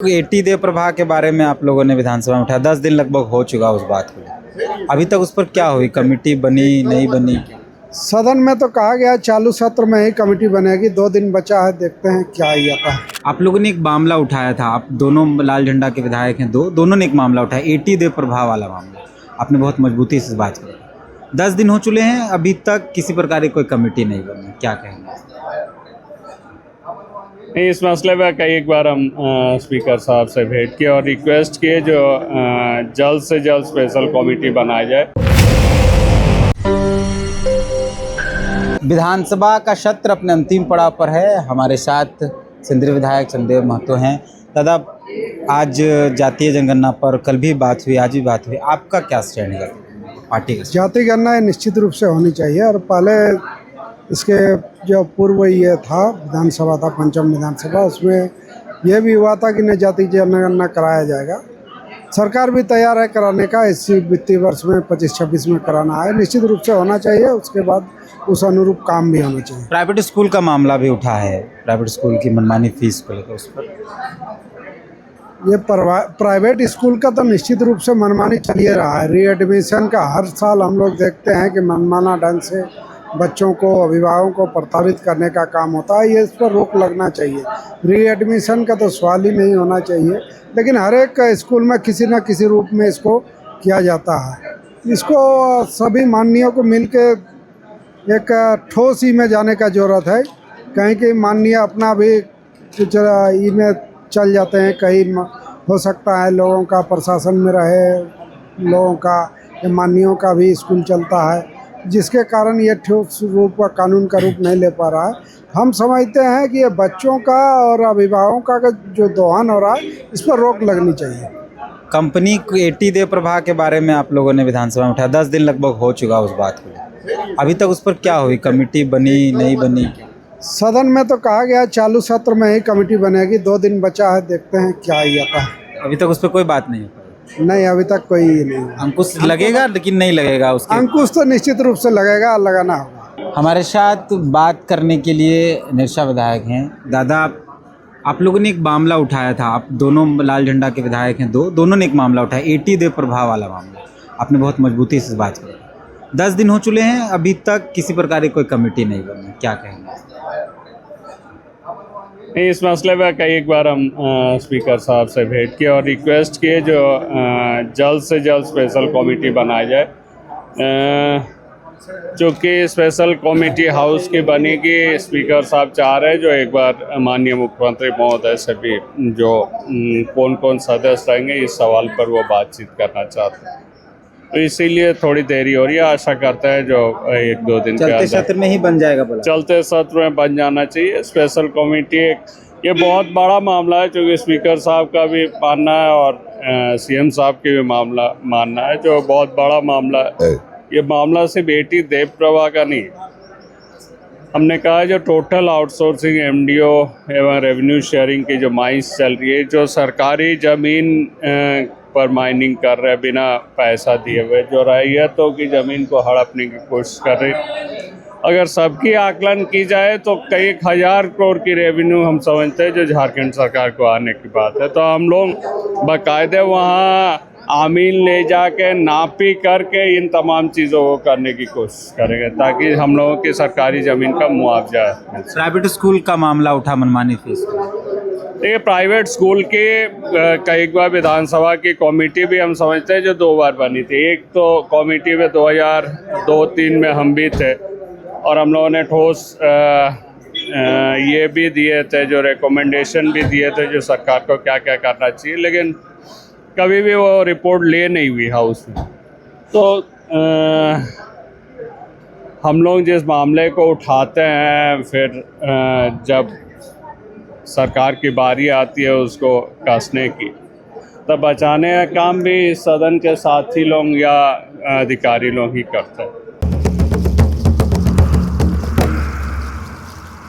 Eighty दे प्रभाग के बारे में आप लोगों ने विधानसभा में उठाया, 10 दिन लगभग हो चुका उस बात को। अभी तक उस पर क्या हुई, कमेटी बनी नहीं बनी? सदन में तो कहा गया चालू सत्र में ही कमेटी बनेगी, 2 दिन बचा है, देखते हैं क्या ही आता है। आप लोगों ने एक मामला उठाया था, आप दोनों लाल झंडा के विधायक हैं, दोनों ने एक मामला उठाया, एटी दे प्रभाव वाला मामला। आपने बहुत मजबूती से इस बात को, 10 दिन हो चुके हैं, अभी तक किसी प्रकार की कोई कमेटी नहीं बनी, क्या कहेंगे? इस मसले पर कई एक बार हम स्पीकर साहब से भेंट किए और रिक्वेस्ट किए जो जल्द से जल्द स्पेशल कमेटी बनाई जाए। विधानसभा का सत्र अपने अंतिम पड़ाव पर है। हमारे साथ सिंदरी विधायक चंदेव महतो हैं। दादा, आज जातीय जनगणना पर कल भी बात हुई, आज भी बात हुई, आपका क्या स्टैंड है पार्टी का? जाति गणना निश्चित रूप से होनी चाहिए और पहले इसके जो पूर्व ये था विधानसभा था, पंचम विधानसभा, उसमें यह भी हुआ था कि न जाति जनगणना कराया जाएगा। सरकार भी तैयार है कराने का, इसी वित्तीय वर्ष में 25-26 में कराना है, निश्चित रूप से होना चाहिए। उसके बाद उस अनुरूप काम भी होना चाहिए। प्राइवेट स्कूल का मामला भी उठा है, प्राइवेट स्कूल की मनमानी फीस को लेकर, उस पर ये प्राइवेट स्कूल का तो निश्चित रूप से मनमानी चल ही रहा है। रीएडमिशन का हर साल हम लोग देखते हैं कि मनमाना ढंग से बच्चों को, अभिभावकों को प्रताड़ित करने का काम होता है। ये इस पर रोक लगना चाहिए। रीएडमिशन का तो सवाल ही नहीं होना चाहिए, लेकिन हर एक स्कूल में किसी न किसी रूप में इसको किया जाता है। इसको सभी माननीयों को मिलके एक ठोस ही में जाने का ज़रूरत है। कहीं कि माननीय अपना भी कुछ ई में चल जाते हैं, कहीं हो सकता है लोगों का प्रशासन में रहे, लोगों का माननीयों का भी स्कूल चलता है, जिसके कारण ये ठोस रूप का कानून का रूप नहीं ले पा रहा है। हम समझते हैं कि ये बच्चों का और अभिभावकों का जो दोहन हो रहा है, इस पर रोक लगनी चाहिए। कंपनी एटी दे प्रभाग के बारे में आप लोगों ने विधानसभा में उठाया, 10 दिन लगभग हो चुका उस बात को। अभी तक उस पर क्या हुई, कमेटी बनी नहीं बनी? सदन में तो कहा गया चालू सत्र में ही कमेटी बनेगी, 2 दिन बचा है, देखते हैं क्या ही आता है। अभी तक उस पर कोई बात नहीं हो पाई? नहीं, अभी तक कोई नहीं। अंकुश लगेगा लेकिन नहीं लगेगा उसके? अंकुश तो निश्चित रूप से लगेगा, लगाना होगा। हमारे साथ बात करने के लिए निरशा विधायक हैं। दादा, आप लोगों ने एक मामला उठाया था, आप दोनों लाल झंडा के विधायक हैं, दोनों ने एक मामला उठाया, एटी दे प्रभाव वाला मामला। आपने बहुत मजबूती से इस बात को, 10 दिन हो चुके हैं, अभी तक किसी प्रकार की कोई कमेटी नहीं बनी, क्या कहेंगे? इस मसले पर कई एक बार हम स्पीकर साहब से भेंट किए और रिक्वेस्ट किए जो जल्द से जल्द स्पेशल कमेटी बनाई जाए। चूँकि स्पेशल कमेटी हाउस की बनेगी, स्पीकर साहब चाह रहे हैं जो एक बार माननीय मुख्यमंत्री महोदय से भी जो कौन कौन सदस्य रहेंगे इस सवाल पर वो बातचीत करना चाहते हैं, तो इसीलिए थोड़ी देरी हो रही है। आशा करते हैं जो 1-2 दिन के चलते अंदर सत्र में ही बन जाएगा बोला? चलते सत्र में बन जाना चाहिए स्पेशल कमेटी। ये बहुत बड़ा मामला है, क्योंकि स्पीकर साहब का भी मानना है और सीएम साहब की भी मानना है, जो बहुत बड़ा मामला है। ये मामला सिर्फ एटी दे प्रभाग का नहीं, हमने कहा जो टोटल आउटसोर्सिंग एमडीओ एवं रेवेन्यू शेयरिंग की जो माइंस चल रही है, जो सरकारी ज़मीन पर माइनिंग कर रहे हैं बिना पैसा दिए हुए, जो रैयतों की ज़मीन को हड़पने की कोशिश कर रही, अगर सबकी आकलन की जाए तो कई 1000 करोड़ की रेवेन्यू हम समझते हैं जो झारखंड सरकार को आने की बात है। तो हम लोग बाकायदे वहाँ आमीन ले जाके नापी करके इन तमाम चीज़ों को करने की कोशिश करेंगे, ताकि हम लोगों की सरकारी ज़मीन का मुआवजा है। प्राइवेट स्कूल का मामला उठा, मनमानी फीस। ये प्राइवेट स्कूल के कई बार विधानसभा की कमेटी भी हम समझते हैं जो 2 बार बनी थी। एक तो कमेटी में 2002-03 में हम भी थे और हम लोगों ने ठोस ये भी दिए थे, जो रिकमेंडेशन भी दिए थे जो सरकार को क्या क्या करना चाहिए, लेकिन कभी भी वो रिपोर्ट ले नहीं हुई हाउस में। तो हम लोग जिस मामले को उठाते हैं, फिर जब सरकार की बारी आती है उसको कसने की, तब बचाने का काम भी सदन के साथी लोग या अधिकारी लोग ही करते हैं।